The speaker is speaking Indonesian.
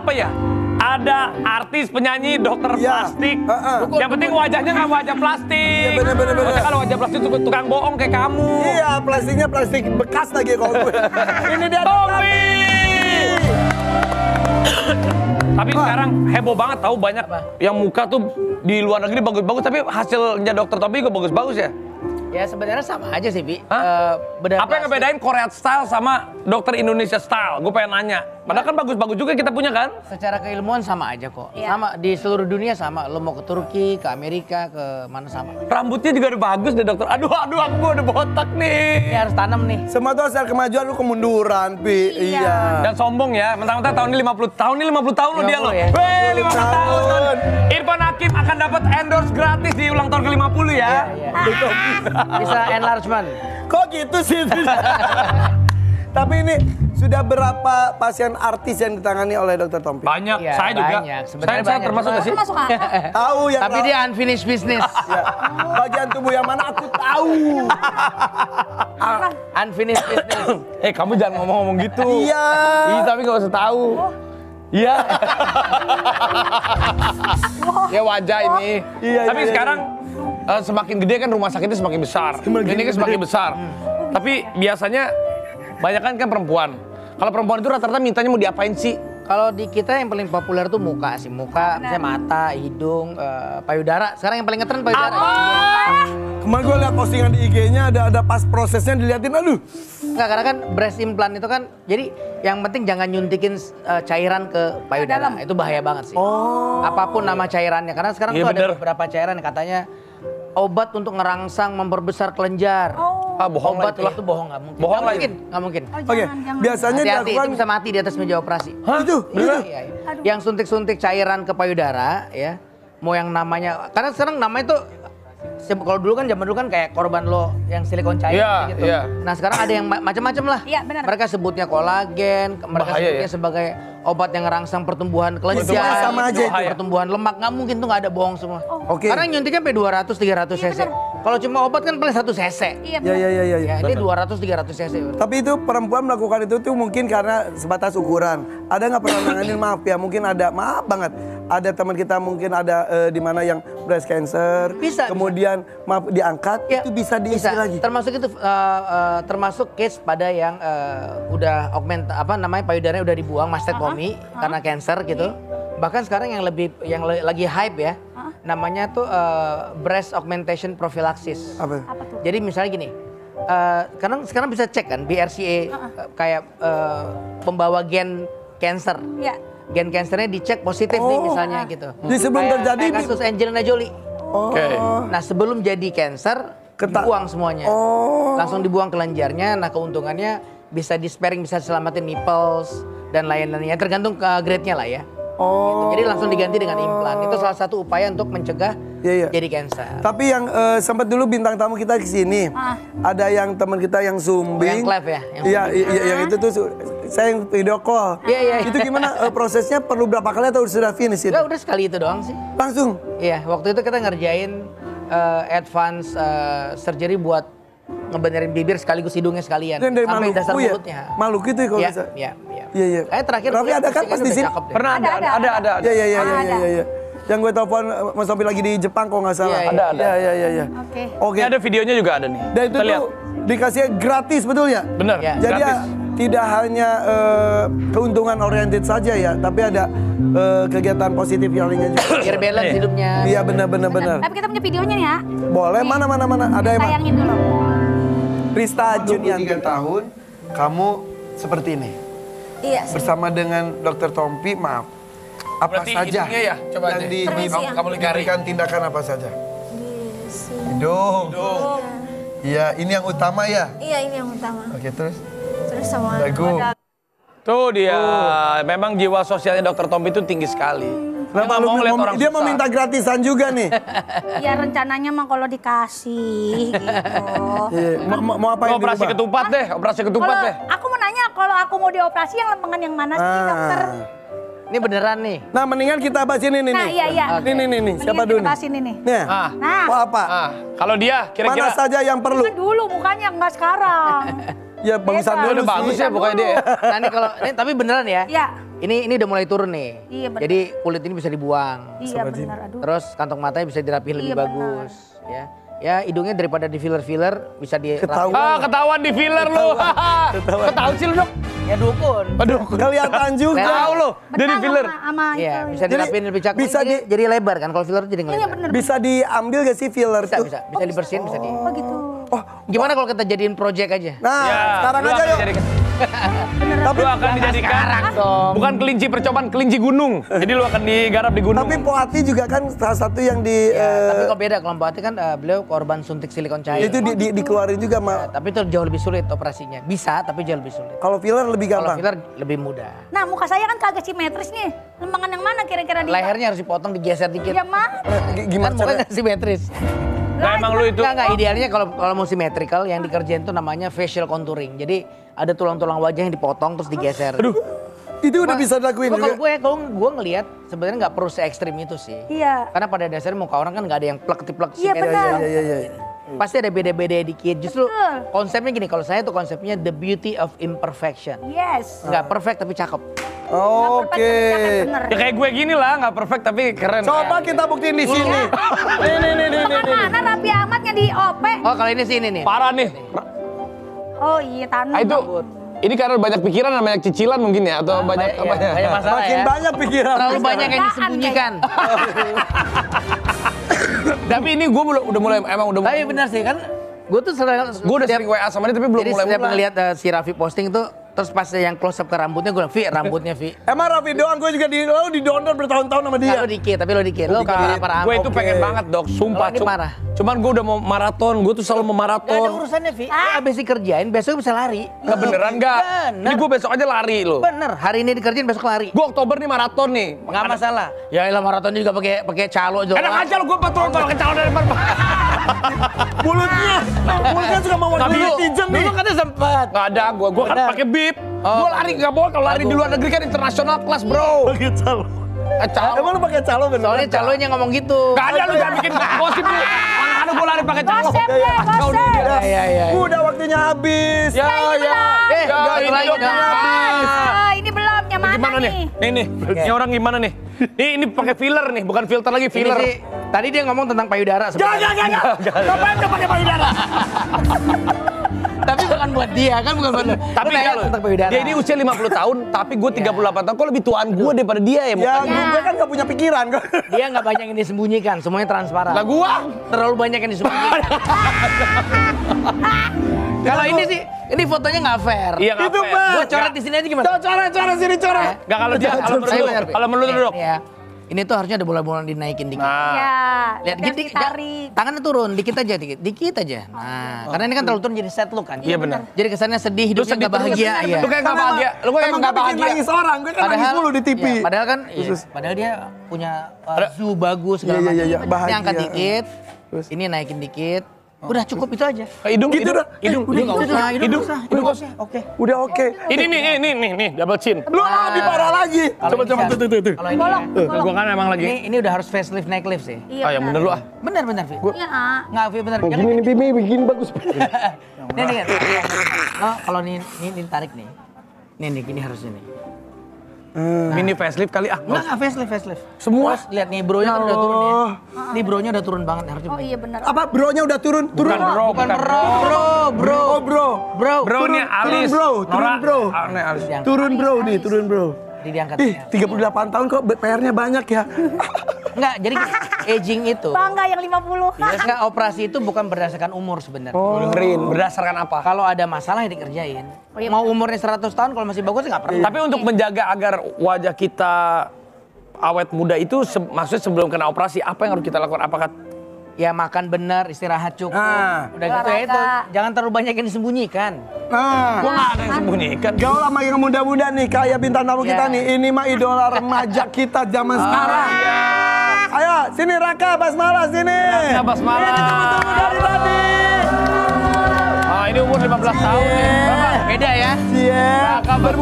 apa ya? Ada artis, penyanyi, dokter plastik. Yang penting wajahnya nggak wajah plastik. Iya bener. Kalau wajah plastik tukang bohong kayak kamu. Iya, plastiknya plastik bekas lagi kalau gue. Ini dia Tompi. Tapi sekarang heboh banget tahu banyak yang muka tuh di luar negeri bagus-bagus tapi hasilnya dokter Tompi juga bagus-bagus ya. Ya sebenarnya sama aja sih, Bi. Apa yang ngebedain Korea style sama dokter Indonesia style? Gue pengen nanya. Padahal kan bagus-bagus juga kita punya kan? Secara keilmuan sama aja kok. Iya. Sama di seluruh dunia sama. Lo mau ke Turki, ke Amerika, ke mana sama. Rambutnya juga udah bagus deh dokter. Aduh aku udah botak nih. Ini harus tanam nih. semua tuh asal kemajuan lu kemunduran, Pi. Iya. Dan sombong ya, mentang-mentang tahun ini 50 tahun lo dia lo. ya. Weh, 50 tahun. Irfan Hakim akan dapat endorse gratis di ulang tahun ke-50 ya. Iya. Bisa enlargement. Kok gitu sih? Tapi ini sudah berapa pasien artis yang ditangani oleh Dr. Tompi? Banyak, Ya, saya juga. banyak. Saya Sebenarnya termasuk gak sih? Masuk akal. Tahu yang Tapi dia unfinished business. Ya. Bagian tubuh yang mana aku tahu. Unfinished business. Kamu jangan ngomong-ngomong gitu. Iya. Iya, tapi gak usah tahu. Iya. Ya wajah ini. Iya, Tapi iya, sekarang semakin gede kan rumah sakitnya semakin besar. Kliniknya semakin besar. Tapi biasanya banyak kan perempuan. Kalau perempuan itu rata-rata mintanya mau diapain sih? Kalau di kita yang paling populer tuh muka sih. Muka, misalnya mata, hidung, payudara. Sekarang yang paling ngetren payudara. Kemarin gue liat postingan di IG-nya ada pas prosesnya diliatin, aduh. Enggak, karena kan breast implant itu kan, jadi yang penting jangan nyuntikin cairan ke payudara. Itu bahaya banget sih. Apapun nama cairannya. Karena sekarang tuh ada beberapa cairan yang katanya obat untuk ngerangsang, memperbesar kelenjar. Bohong obat lah itu bohong, nggak mungkin. Bohong Nggak mungkin. Oke, biasanya Hati-hati, dilakukan itu bisa mati di atas meja operasi. itu. Iya. Yang suntik-suntik cairan ke payudara, ya. Mau yang namanya, karena sekarang namanya tuh, kalau dulu kan zaman dulu kan kayak korban lo yang silikon cair gitu. Iya. Nah sekarang ada yang macam-macam lah. Iya, benar. Mereka sebutnya kolagen, mereka sebutnya sebagai obat yang ngerangsang pertumbuhan kelenjar, sama aja itu. pertumbuhan lemak. Nggak mungkin tuh nggak ada bohong semua. Oke. Karena nyuntiknya sampai 200-300 cc. Kalau cuma obat kan paling 1 cc. Iya, Iya. Ya, ini 200-300 cc. Tapi itu perempuan melakukan itu tuh mungkin karena sebatas ukuran. Ada nggak pernah nanganin, maaf ya, mungkin ada, maaf banget. Ada teman kita mungkin ada di mana yang breast cancer. Bisa, kemudian maaf diangkat, Ya, itu bisa diisi lagi. Termasuk itu termasuk case pada yang udah namanya payudaranya udah dibuang mastektomi karena cancer gitu. Bahkan sekarang yang lagi hype ya. Namanya tuh breast augmentation prophylaxis. Apa? Jadi misalnya gini. Karena sekarang bisa cek kan BRCA kayak pembawa gen cancer. Iya. Gen cancernya dicek positif nih misalnya gitu. Jadi sebelum terjadi kayak kasus Angelina Jolie. Oke. Nah sebelum jadi cancer dibuang semuanya. Langsung dibuang kelenjarnya. Nah keuntungannya bisa di sparing, bisa selamatin nipples dan lain-lainnya. Tergantung grade-nya lah ya. Gitu. Jadi langsung diganti dengan implan. Itu salah satu upaya untuk mencegah jadi cancer. Tapi yang sempat dulu bintang tamu kita ke sini. Ada yang teman kita yang sumbing. Yang Clef ya? Iya, yang itu tuh saya yang video call. Iya. Itu gimana prosesnya, perlu berapa kali atau sudah finish itu? Udah sekali itu doang sih. Langsung? Iya, waktu itu kita ngerjain advance surgery buat ngebenerin bibir sekaligus hidungnya sekalian. Yang dari sampai dasar Maluku ya? mulutnya. Maluku itu ya kalau bisa? Iya. Iya. Terakhir Raffi ada kan pas di sini? Pernah ada. Iya. Yang gue telepon Mas Tompi lagi di Jepang kok nggak salah. Iya. Ada. Oke. Oke. Ini ada videonya juga ada nih. Dan itu Kita lihat. tuh dikasih gratis, betul ya? Bener. Ya. Jadi Gratis. tidak hanya keuntungan oriented saja ya, tapi ada kegiatan positif yang lainnya juga. Biar balance hidupnya. Iya benar. Tapi kita punya videonya nih ya. Boleh, mana. Ada yang Tayangin dulu. Rista Junianti. 3 tahun, kamu seperti ini. Iya. Bersama dengan Dr. Tompi, maaf. Apa Berarti saja hidungnya ya? Coba yang deh. Kamu lingkari. diberikan tindakan apa saja? Di sini. Hidung. Iya, ini yang utama ya? Iya, ini yang utama. Oke, terus? Terus sama Dagu. Tuh dia. Memang jiwa sosialnya Dr. Tompi itu tinggi sekali. Kenapa dia mau minta gratisan juga nih? Ya rencananya mah kalau dikasih gitu. Mau apa yang Operasi dirubah? ketupat deh, operasi ketupat Kalau deh. aku mau nanya, kalau aku mau dioperasi yang lempengan yang mana sih dokter? Ini beneran nih. Nah, mendingan kita bahas ini nih. Nah, iya. Nih. Siapa dulu? Kita bahas ini nih. Nih. Nah. Oh, apa? Kalau dia kira-kira Mana saja yang perlu? Kan dulu mukanya, enggak sekarang. Ya, bagusan Beda. dulu udah bagus sih. ya pokoknya dia. Nah ini kalau ini tapi beneran ya. Iya. Ini udah mulai turun nih. Iya, benar. Jadi kulit ini bisa dibuang. Iya benar, aduh. Terus kantong matanya bisa dirapihin lebih Iya, bagus, ya. Ya hidungnya daripada di filler-filler bisa Ketahuan. Ketahuan di filler lu. Ketahuan sih lu, Dok. ya dukun. Aduh, Kelihatan juga. tahu lu dari Betah filler. sama itu. Iya, bisa Jadi, dirapihin lebih cakep. bisa Jadi lebar kan kalau filler tuh jadi Iya ngelebar. benar. Bisa diambil gak sih filler Bisa, tuh? bisa dibersihin, bisa di. Oh gitu. Oh, Gimana kalau kita jadiin project aja? nah Ya, sekarang lu aja akan yuk. dijadikan- Tapi, Lu akan dijadikan sekarang dong. bukan kelinci percobaan, kelinci gunung. Jadi lu akan digarap di gunung. tapi Poati juga kan salah satu yang di Tapi kok beda kalau Mbak Ati kan beliau korban suntik silikon cair. itu dikeluarin juga Tapi itu jauh lebih sulit operasinya. Bisa tapi jauh lebih sulit. kalau filler lebih Kalau gampang. filler lebih mudah. Nah muka saya kan kagak simetris nih. Lembangan yang mana kira-kira di? Lehernya harus dipotong, digeser dikit. Ya mah. Gimana Kan cara? mukanya nggak simetris. Nah, emang lu itu Enggak, idealnya kalau mau symmetrical yang dikerjain tuh namanya facial contouring. Jadi ada tulang-tulang wajah yang dipotong terus digeser. Aduh. Itu udah bisa dilakuin Kalau juga. gue ngelihat sebenarnya nggak perlu se ekstrim itu sih. Iya. Karena pada dasarnya muka orang kan nggak ada yang plek-plek Iya, benar. Iya. Pasti ada beda-beda dikit. Justru Betul. konsepnya gini, kalau saya tuh konsepnya the beauty of imperfection. Yes. Nggak perfect tapi cakep. Oke. Bener. ya kayak gue gini lah, nggak perfect tapi keren. Coba kita buktiin di sini. Nih. Mana rapi amatnya di OP? Oh kalau ini sih ini nih. Parah nih. Oh iya tanam. Ah, itu ini karena banyak pikiran dan banyak cicilan mungkin ya atau banyak apa ya? Banyak masalah Makin ya. banyak pikiran. Terlalu banyak yang disembunyikan. Tapi ini gue udah mulai emang udah Tapi benar sih kan, gue tuh sering, gue udah sering WA sama dia tapi belum jadi mulai setiap ngeliat si Raffi posting tuh, terus pas yang close up ke rambutnya gue bilang, Vi rambutnya Vi. Emang Raffi doang, gue juga di download bertahun-tahun sama dia. Lo dikit, tapi lo dikit. Lo parah-parah. Gue itu Oke. pengen banget dok, sumpah. Kalau ini marah. Cuman gue udah mau maraton, gue tuh selalu mau Gak ada maraton. urusannya Vi, lo abis dikerjain besok bisa lari. Nggak beneran nggak? Bener. Ini gue besok aja lari loh. Bener, hari ini dikerjain besok lari. Gue Oktober nih maraton nih. Nggak masalah. Ya elah maraton juga pakai calo doang. Enak aja lo gue patrol kalau kecalon dari depan. Mulutnya suka mau Tapi lu- netizen nih. Dulu katanya sempet. Nggak ada, gue kan Bener. pakai bib. Oh, Gue lari nggak boleh, kalau lari di luar negeri kan internasional kelas bro. Pakai calo. Calo. Emang lu pakai calo bener? Soalnya calonya ngomong gitu. Gak ada lu jangan bikin gosip lu. Mana ada gue lari pakai calo. Gosip deh, Kacau nih gosip. dia. Iya. Udah waktunya habis. Ya, Eh, ya, satu ini lagi dong. dong. Ini belum yang mana Gimana nih? nih? Nih, ini orang gimana nih? Ini pakai filler nih, bukan filter lagi, Ini filler. sih, tadi dia ngomong tentang payudara sebenarnya. Jangan. Ngapain dia pakai payudara? Tapi bukan buat dia, kan bukan buat lu. Tapi Lu nanya kalau tentang payudara. dia ini usia 50 tahun, tapi gue 38 tahun. Kok lebih tuaan gue daripada dia ya? Ya, mukanya? gue kan gak punya pikiran. Dia nggak banyak yang disembunyikan, semuanya transparan. Lah gua Terlalu banyak yang disembunyikan. Kalau ini sih, ini fotonya nggak fair. iya nggak Itu, fair. Pak. Gua coret di sini aja gimana? Coret sini coret. Nggak kalau dia kalau menurut Saya lu, benar, Pi. kalau menurut lu dok. Ini ya. Ini tuh harusnya ada bola-bola dinaikin dikit. Nah, Ya. Lihat harus dikit, ditarik. tangannya turun, dikit aja, dikit aja. Nah, karena ini kan terlalu turun jadi set look kan. Iya, benar. Jadi kesannya sedih, lu hidupnya sedih nggak bahagia. terus. Iya. Lu kayak nggak bahagia. Lu kayak Emang nggak gue bikin bahagia. nangis orang. Gue kan nangis mulu di TV. iya, padahal kan, padahal dia punya zoo bagus segala Iya, macam. iya, bahagia. Ini angkat dikit, Terus? ini naikin dikit. Udah cukup itu aja. Hidung, Gitu hidung, dah. hidung, Udah, hidung, udah, hidung, hidung. Oke. Udah oke. Ini nih, double chin. Lu lebih parah lagi. Kalau Coba ini tuh. Kalau ini, Bolong, ya, bolong. Gua kan emang lagi. ini udah harus facelift neck lift sih. Iya, Oh, yang bener lu ah. Benar, Vi. Iya, ah. Nggak, Vi, benar. Gini nih Pimi, bikin bagus. Nih. Oh, kalau ini tarik nih. Nih, gini harusnya nih. Mini facelift kali ah. Enggak, facelift. Semua. Terus lihat nih bronya kan udah turun ya. Nih bronya udah turun banget harusnya. Oh iya benar. Apa bronya udah turun? Turun. Bukan bro, Bukan bukan bro. Oh bro. Bro nih alis. turun, Nora. bro. Nih alis. Turun bro nih, turun bro. Jadi diangkat. Ih, 38 tahun kok PR-nya banyak ya. Enggak, jadi gini, aging itu. Bangga yang 50. Enggak, operasi itu bukan berdasarkan umur sebenarnya. Dengerin, berdasarkan apa? Kalau ada masalah ya dikerjain. Oh, iya Mau umurnya 100 tahun kalau masih bagus nggak perlu. Tapi untuk menjaga agar wajah kita awet muda itu maksudnya sebelum kena operasi apa yang harus kita lakukan? Apakah Ya makan benar, istirahat cukup. Nah. Udah gitu ya itu. Olahraga. Jangan terlalu banyak yang disembunyikan. Nah, gua nggak ada yang sembunyikan? gaul sama yang muda-muda nih, kayak bintang tamu kita Ya. nih. Ini mah idola remaja kita zaman sekarang. Ayo, sini Raka Basmala sini. Raka Basmala. Ini tunggu-tunggu dari tadi. Ah, ini umur 15 tahun nih. Berapa? Beda ya. Cie. Raka